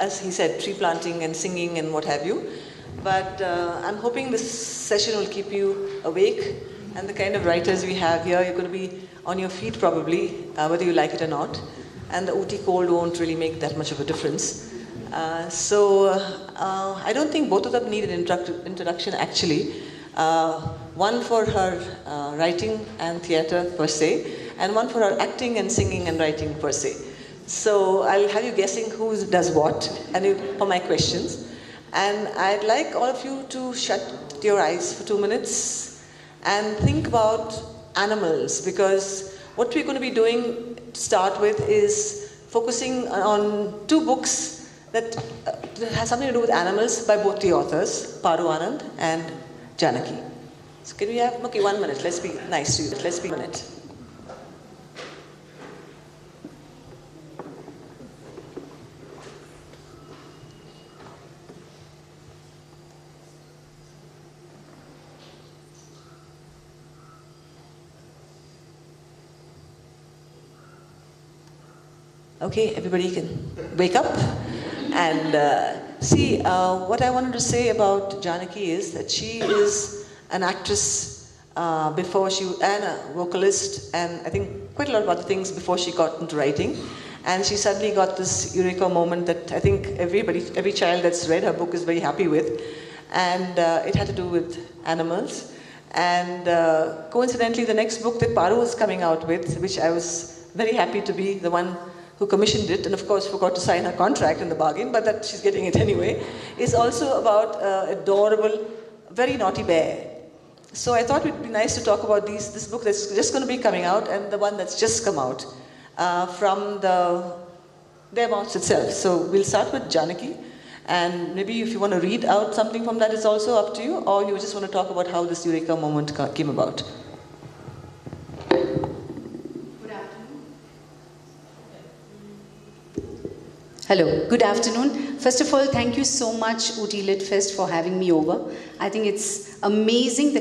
as he said, tree planting and singing and what have you. But I'm hoping this session will keep you awake, and the kind of writers we have here, you're going to be on your feet probably, whether you like it or not. And the Ooty cold won't really make that much of a difference. I don't think both of them need an introduction actually. One for her writing and theatre per se, and one for her acting and singing and writing per se. So I'll have you guessing who does what, and for my questions. And I'd like all of you to shut your eyes for 2 minutes and think about animals, because what we're going to be doing to start with is focusing on 2 books that has something to do with animals by both the authors, Paru Anand and Janaki. So can we have, okay, 1 minute, let's be nice to you, let's be a minute. Okay, everybody can wake up and see. What I wanted to say about Janaki is that she is an actress and a vocalist, and I think quite a lot of other things before she got into writing. And she suddenly got this eureka moment that I think every child that's read her book is very happy with. And it had to do with animals. And coincidentally, the next book that Paru was coming out with, which I was very happy to be the one who commissioned it, and of course forgot to sign her contract in the bargain, but that she's getting it anyway, is also about adorable, very naughty bear. So I thought it would be nice to talk about this book that's just going to be coming out and the one that's just come out from their mouths itself. So we'll start with Janaki, and maybe if you want to read out something from that, it's also up to you, or you just want to talk about how this eureka moment came about. Hello, good afternoon. First of all, thank you so much, Ooty Lit Fest, for having me over. I think it's amazing the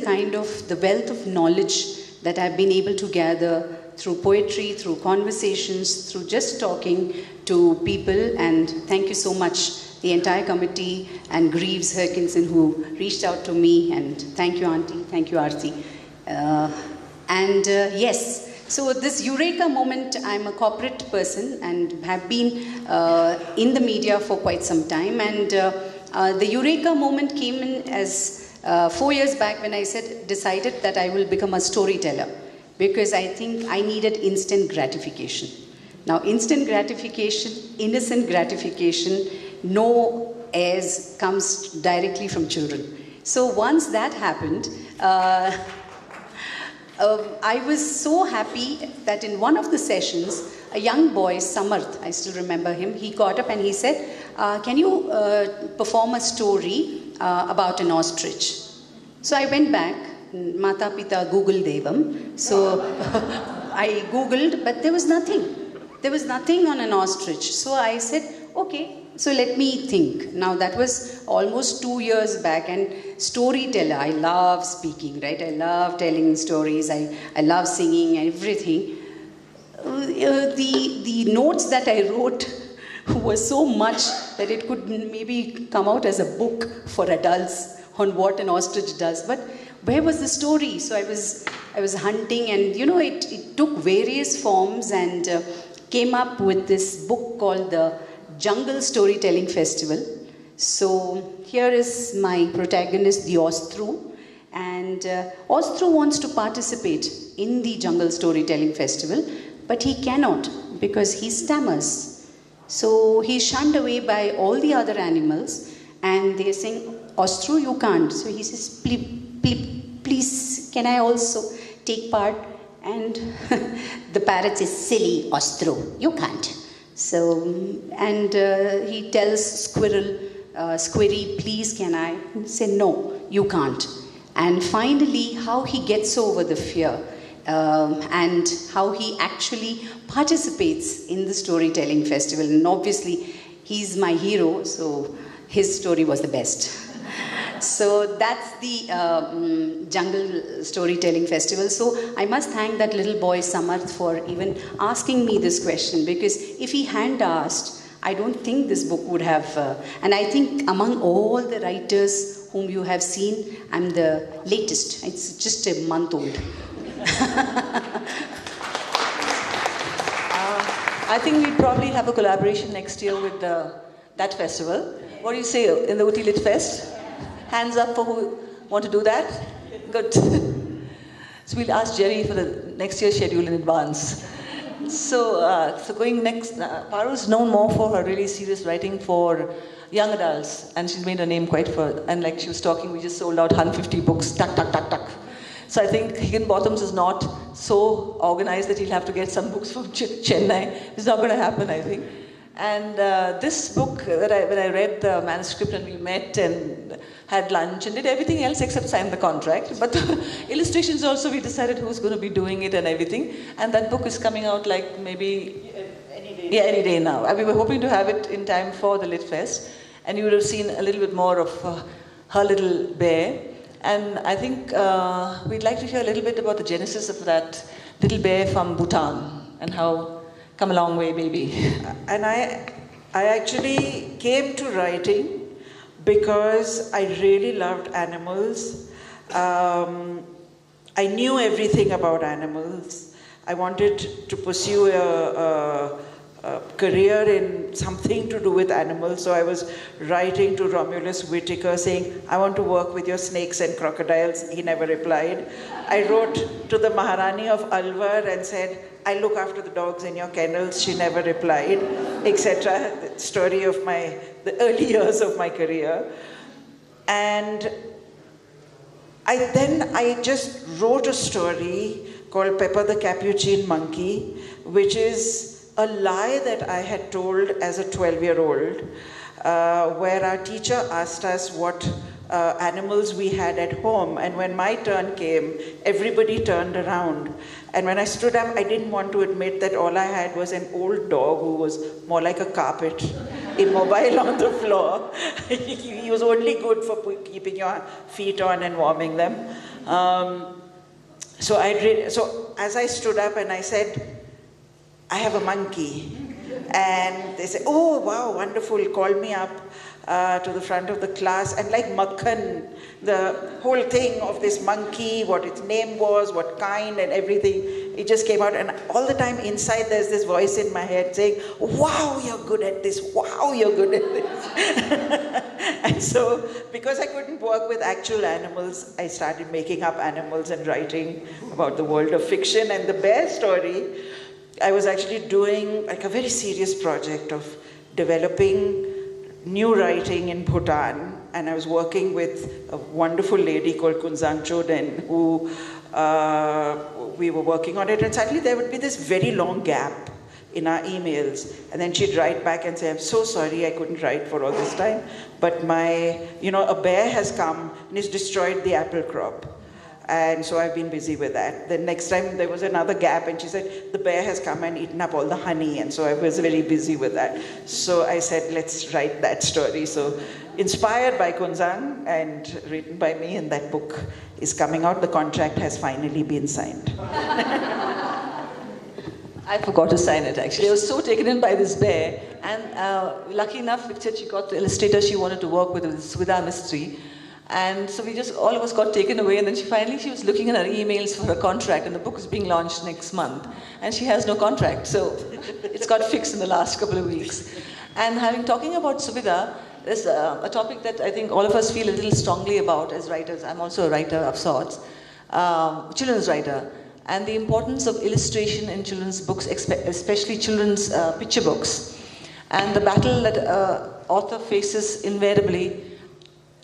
wealth of knowledge that I've been able to gather through poetry, through conversations, through just talking to people. And thank you so much, the entire committee and Greaves, Henriksen, who reached out to me. And thank you, Auntie. Thank you, Aarti. Yes. So this eureka moment, I'm a corporate person and have been in the media for quite some time. And the eureka moment came in as 4 years back when I decided that I will become a storyteller, because I think I needed instant gratification. Now, instant gratification, innocent gratification, no airs comes directly from children. So once that happened, I was so happy that in one of the sessions, a young boy, Samarth, I still remember him, he got up and he said, can you perform a story about an ostrich? So I went back, Mata Pita Google Devam. So I Googled, but there was nothing. There was nothing on an ostrich. So I said, okay, so let me think. Now that was almost 2 years back, and storyteller, I love speaking, right? I love telling stories, I love singing, everything. The notes that I wrote were so much that it could maybe come out as a book for adults on what an ostrich does. But where was the story? So I was hunting, and it took various forms and came up with this book called the Jungle Storytelling Festival. So here is my protagonist, the Ostru, and Ostru wants to participate in the Jungle Storytelling Festival, but he cannot because he stammers. So he's shunned away by all the other animals, and they're saying, Ostru, you can't. So he says, please, can I also take part? And the parrot says, silly Ostru, you can't. So, and he tells Squirrel, Squirry, please can I? Say, no, you can't. And finally, how he gets over the fear and how he actually participates in the storytelling festival. And obviously, he's my hero, so his story was the best. So that's the Jungle Storytelling Festival. So I must thank that little boy Samarth for even asking me this question, because if he hadn't asked, I don't think this book would have, and I think among all the writers whom you have seen, I'm the latest. It's just a month old. I think we'd probably have a collaboration next year with that festival. What do you say in the Ooty Lit Fest? Hands up for who want to do that? Good. So we'll ask Jerry for the next year's schedule in advance. So going next, Paru's known more for her really serious writing for young adults, and she's made her name quite for, and like she was talking, we just sold out 150 books, tuck, tuck, tuck, tuck. So I think Higginbotham's is not so organized that he'll have to get some books from Chennai. It's not going to happen, I think. And this book, when I read the manuscript and we met and had lunch and did everything else except sign the contract. But the illustrations also, we decided who's going to be doing it and everything. And that book is coming out like maybe any day now. We were hoping to have it in time for the Lit Fest. And you would have seen a little bit more of her little bear. And I think we'd like to hear a little bit about the genesis of that little bear from Bhutan and how come a long way, baby. And I actually came to writing because I really loved animals. I knew everything about animals. I wanted to pursue a career in something to do with animals, so I was writing to Romulus Whittaker saying, I want to work with your snakes and crocodiles. He never replied. I wrote to the Maharani of Alwar and said, I look after the dogs in your kennels. She never replied, etc. The story of the early years of my career. And I just wrote a story called Pepper the Capuchin Monkey, which is a lie that I had told as a 12-year-old, where our teacher asked us what animals we had at home. And when my turn came, everybody turned around. And when I stood up, I didn't want to admit that all I had was an old dog who was more like a carpet, immobile on the floor. He was only good for keeping your feet on and warming them. So as I stood up and I said, I have a monkey. And they said, oh, wow, wonderful, call me up to the front of the class. And like Makhan, the whole thing of this monkey, what its name was, what kind and everything, it just came out. And all the time inside there's this voice in my head saying, wow, you're good at this, wow, you're good at this. And so, because I couldn't work with actual animals, I started making up animals and writing about the world of fiction. And the bear story, I was actually doing like a very serious project of developing new writing in Bhutan, and I was working with a wonderful lady called Kunzang Choden, who we were working on it, and suddenly there would be this very long gap in our emails, and then she'd write back and say, I'm so sorry I couldn't write for all this time, but a bear has come and has destroyed the apple crop. And so I've been busy with that. Then next time there was another gap and she said, the bear has come and eaten up all the honey. And so I was very busy with that. So I said, let's write that story. So inspired by Kunzang and written by me, and that book is coming out. The contract has finally been signed. I forgot to sign it actually. I was so taken in by this bear. And lucky enough, she got the illustrator she wanted to work with Swida Mistry. And so all of us got taken away, and then she was looking at her emails for her contract, and the book is being launched next month, and she has no contract, so it's got fixed in the last couple of weeks. And talking about Subida, there's a topic that I think all of us feel a little strongly about as writers. I'm also a writer of sorts, children's writer, and the importance of illustration in children's books, especially children's picture books, and the battle that author faces invariably.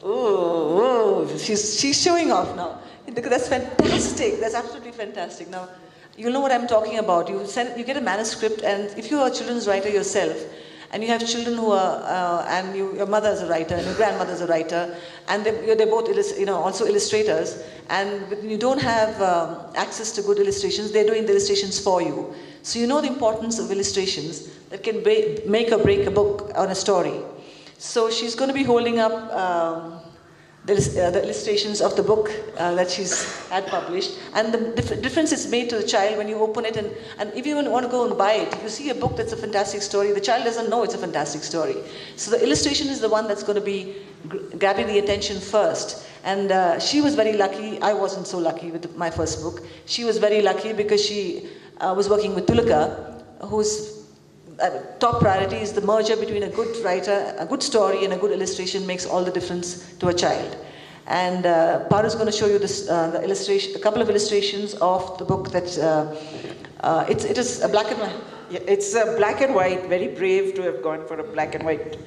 Oh, she's showing off now. That's fantastic. That's absolutely fantastic. Now, you'll know what I'm talking about. You get a manuscript, and if you're a children's writer yourself, and you have children who are, and your mother's a writer, and your grandmother's a writer, and they're both also illustrators, and when you don't have access to good illustrations, they're doing the illustrations for you. So you know the importance of illustrations that can make or break a book or a story. So she's going to be holding up the illustrations of the book that she's had published, and the difference it's made to the child when you open it, and if you want to go and buy it, if you see a book that's a fantastic story, the child doesn't know it's a fantastic story. So the illustration is the one that's going to be grabbing the attention first. And she was very lucky. I wasn't so lucky with my first book. She was very lucky because she was working with Tulika, whose top priority is the merger between a good writer, a good story, and a good illustration makes all the difference to a child. And Paru's going to show you this, the illustration, a couple of illustrations of the book that it is a black and white. Yeah, it's a black and white, very brave to have gone for a black and white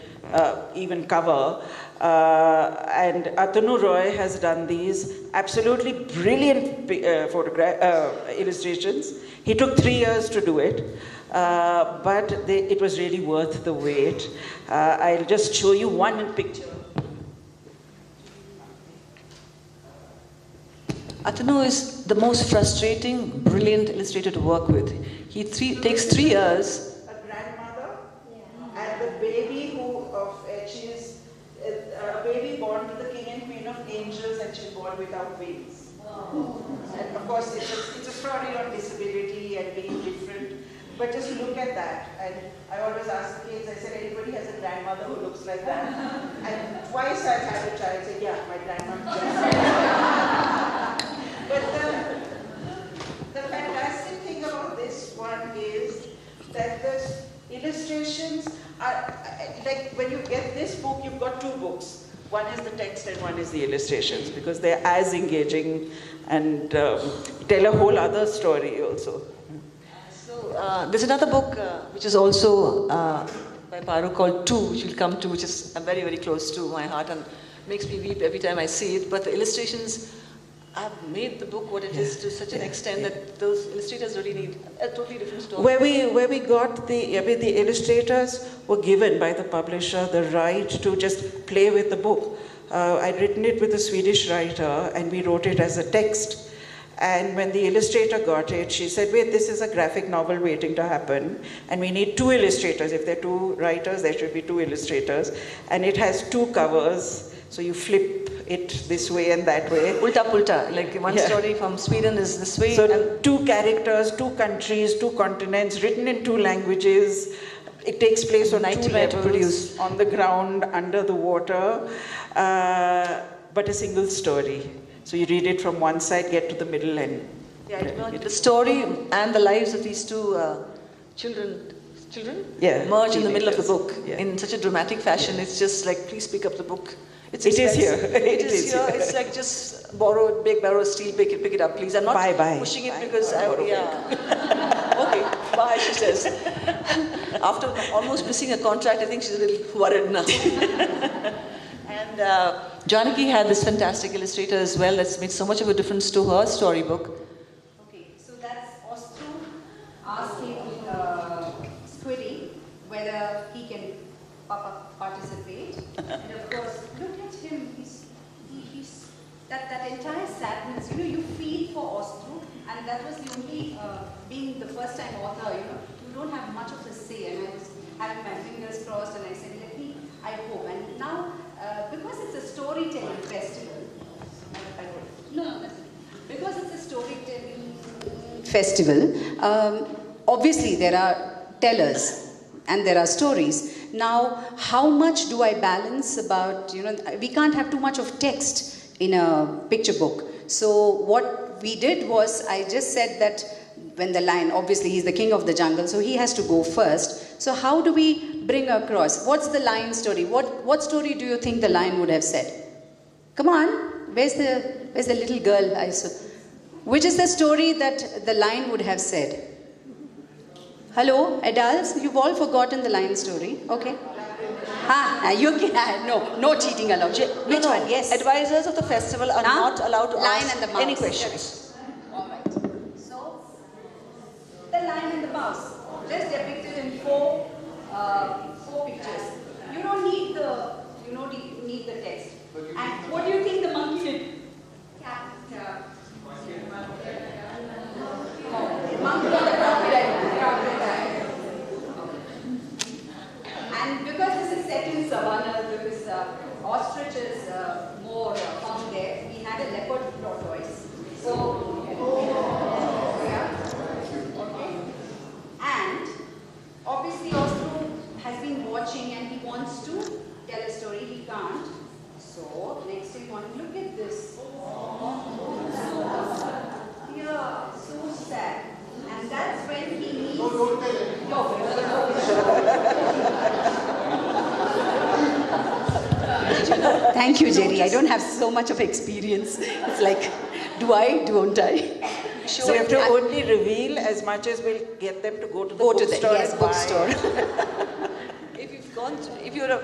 even cover. And Atanu Roy has done these absolutely brilliant illustrations. He took 3 years to do it, but it was really worth the wait. I'll just show you one picture. Atanu is the most frustrating, brilliant illustrator to work with. He takes 3 years. A grandmother, and the baby she is a baby born to the king and queen of angels, and she's born without wings. And of course, it's a story on disability and being different. But just look at that. And I always ask the kids, I said, anybody has a grandmother who looks like that? And twice I've had a child say, yeah, my grandma. But the fantastic thing about this one is that the illustrations are, like when you get this book, you've got 2 books. One is the text and one is the illustrations, because they're as engaging and tell a whole other story also. So there's another book which is also by Paru called Two, which will come to, which is very, very close to my heart and makes me weep every time I see it. But the illustrations have made the book what it is to such an extent that those illustrators really need a totally different story. Where we got the illustrators were given by the publisher the right to just play with the book. I'd written it with a Swedish writer and we wrote it as a text. And when the illustrator got it, she said, wait, this is a graphic novel waiting to happen, and we need 2 illustrators. If there are 2 writers, there should be 2 illustrators. And it has 2 covers, so you flip it this way and that way. Ulta pulta, like one story from Sweden is this way. So 2 characters, 2 countries, 2 continents, written in 2 languages. It takes place on 2 levels, on the ground, under the water, but a single story. So you read it from one side, get to the middle, and the story and the lives of these 2 children merge in the middle of the book in such a dramatic fashion. It's just like, please pick up the book. It is here. It is here. It's like just borrow steel, pick it up, please. I'm not pushing it because okay, bye, she says. After almost missing a contract, I think she's a little worried now. And Janaki had this fantastic illustrator as well that's made so much of a difference to her storybook. Okay, so that's Ostru asking Squiddy whether he can participate. And of course, look at him. He's that entire sadness. You feel for Ostru, and that was the only being the first time author. You don't have much of a say. And I was having my fingers crossed, and I said, I hope. And now, because it's a storytelling festival, because it's a storytelling festival, obviously there are tellers and there are stories. Now, how much do I balance about, we can't have too much of text in a picture book. So what we did was, I just said that when the lion, obviously he's the king of the jungle, so he has to go first. So how do we bring across, what's the lion story? What story do you think the lion would have said? Come on, where's the little girl? Which is the story that the lion would have said? Hello, adults, you've all forgotten the lion story, okay? You can, no cheating allowed. Which one? Yes. Advisors of the festival are not allowed to ask any questions. All right. So, the lion and the mouse, just depicted in 4 pictures. You don't need the text. And what do you think the monkey did? Monkey or the crocodile? And because this is set in savannah, because ostrich is more found there. We had a leopard tortoise. So, yeah. Okay. And obviously Ostro has been watching and he wants to tell a story. He can't. So, next thing, want to look at this. Yeah, so sad. And that's when he meets... No, don't tell him. Thank you, Jerry. I don't have so much of experience. It's like, do I, don't I? So you have to only reveal as much as will get them to go to the bookstore. Yes, bookstore. If you're a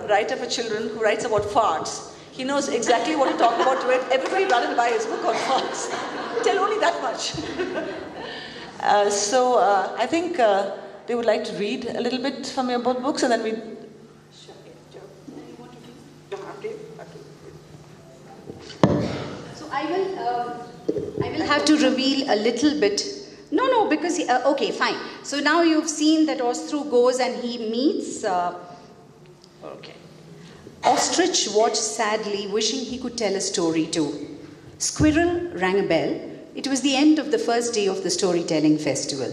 writer for children who writes about farts, he knows exactly what to talk about to it. Everybody run and buy his book on farts. Tell only that much. So I think they would like to read a little bit from your both books, and then we. So I will have to reveal a little bit. No, because okay, fine. So now you've seen that Ostro goes and he meets. Okay. Ostrich watched sadly, wishing he could tell a story too. Squirrel rang a bell. It was the end of the first day of the storytelling festival.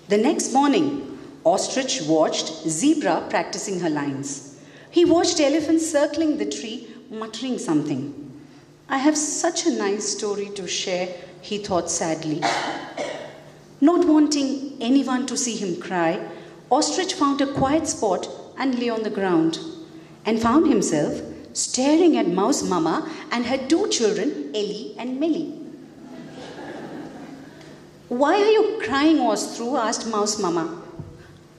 The next morning, Ostrich watched Zebra practicing her lines. He watched elephants circling the tree, muttering something. I have such a nice story to share, he thought sadly. Not wanting anyone to see him cry, Ostrich found a quiet spot and lay on the ground, and found himself staring at Mouse Mama and her two children, Ellie and Millie. Why are you crying, Ostro? Asked Mouse Mama.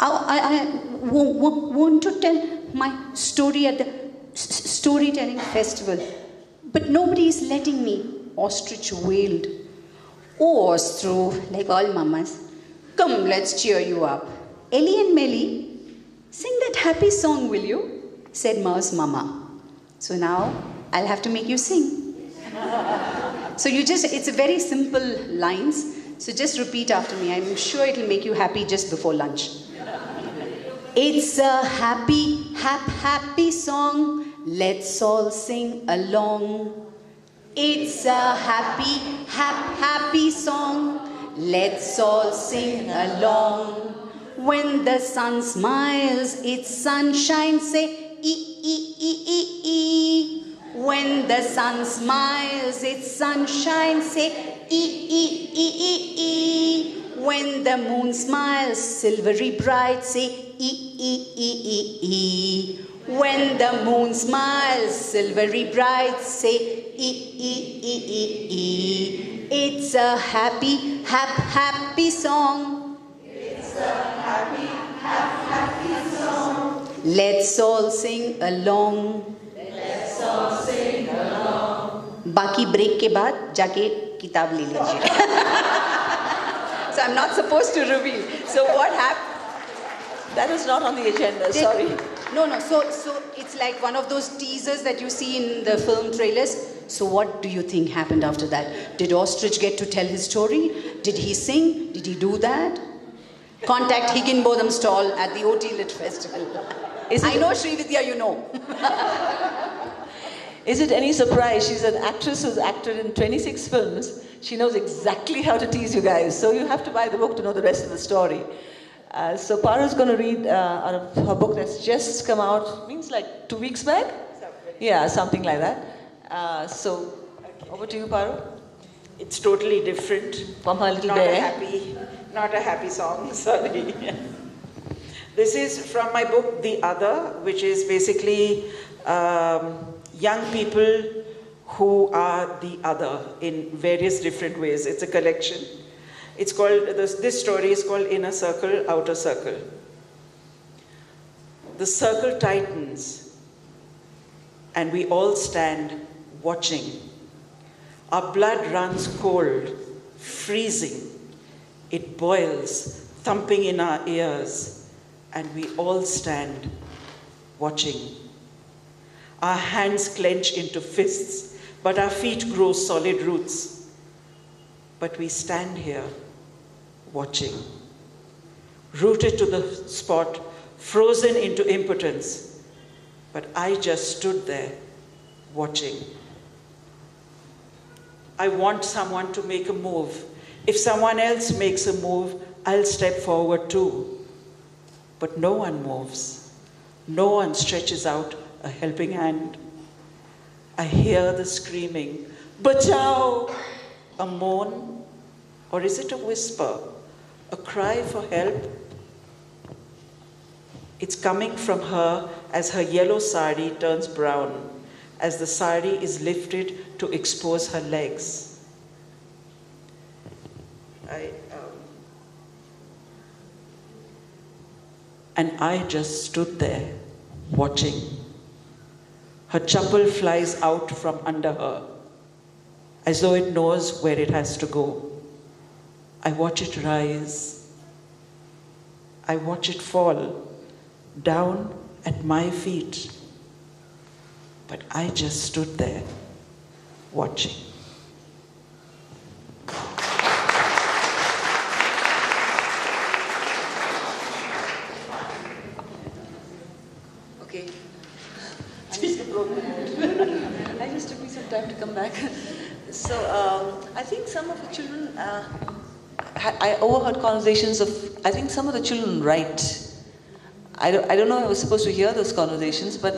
I want to tell my story at the storytelling festival, but nobody is letting me, Ostrich wailed. Oh, Ostro, like all mamas, come, let's cheer you up. Ellie and Millie, sing that happy song, will you? Said Mouse Mama. So now I'll have to make you sing. So it's a very simple lines. So just repeat after me. I'm sure it'll make you happy just before lunch. It's a happy song. Let's all sing along. It's a happy song. Let's all sing along. When the sun smiles, it's sunshine, say E. When the sun smiles, it's sunshine, say E. When the moon smiles, silvery bright, say E. When the moon smiles, silvery bright, say E. It's a happy song. It's a happy song. Let's all sing along. Let's all sing along. बाकी break के बाद जाके किताब ले लीजिए. So I'm not supposed to reveal. So what happened? That is not on the agenda, sorry. No. So it's like one of those teasers that you see in the film trailers. So what do you think happened after that? Did Ostrich get to tell his story? Did he sing? Did he do that? Contact Higginbotham's stall at the Ooty Lit Festival. I know Srividya, you know. Is it any surprise? She's an actress who's acted in 26 films. She knows exactly how to tease you guys. So you have to buy the book to know the rest of the story. So Paru's going to read out of her book that's just come out, means like 2 weeks back? Yeah, something like that. So over to you, Paru. It's totally different. From her little bear. Not a happy song, sorry. This is from my book, The Other, which is basically young people who are the other in various different ways. It's a collection. It's called, this story is called Inner Circle, Outer Circle. The circle tightens, and we all stand watching. Our blood runs cold, freezing. It boils, thumping in our ears, and we all stand watching. Our hands clench into fists, but our feet grow solid roots. But we stand here, watching, rooted to the spot, frozen into impotence. But I just stood there watching. I want someone to make a move. If someone else makes a move, I'll step forward too. But no one moves. No one stretches out a helping hand. I hear the screaming, "Bachao!" A moan, or is it a whisper? A cry for help? It's coming from her as her yellow sari turns brown, as the sari is lifted to expose her legs. And I just stood there, watching. Her chappal flies out from under her, as though it knows where it has to go. I watch it rise. I watch it fall down at my feet. But I just stood there, watching. Okay. I just took me some time to come back. So I think some of the children, I overheard conversations of, I think some of the children write. I don't know if I was supposed to hear those conversations, but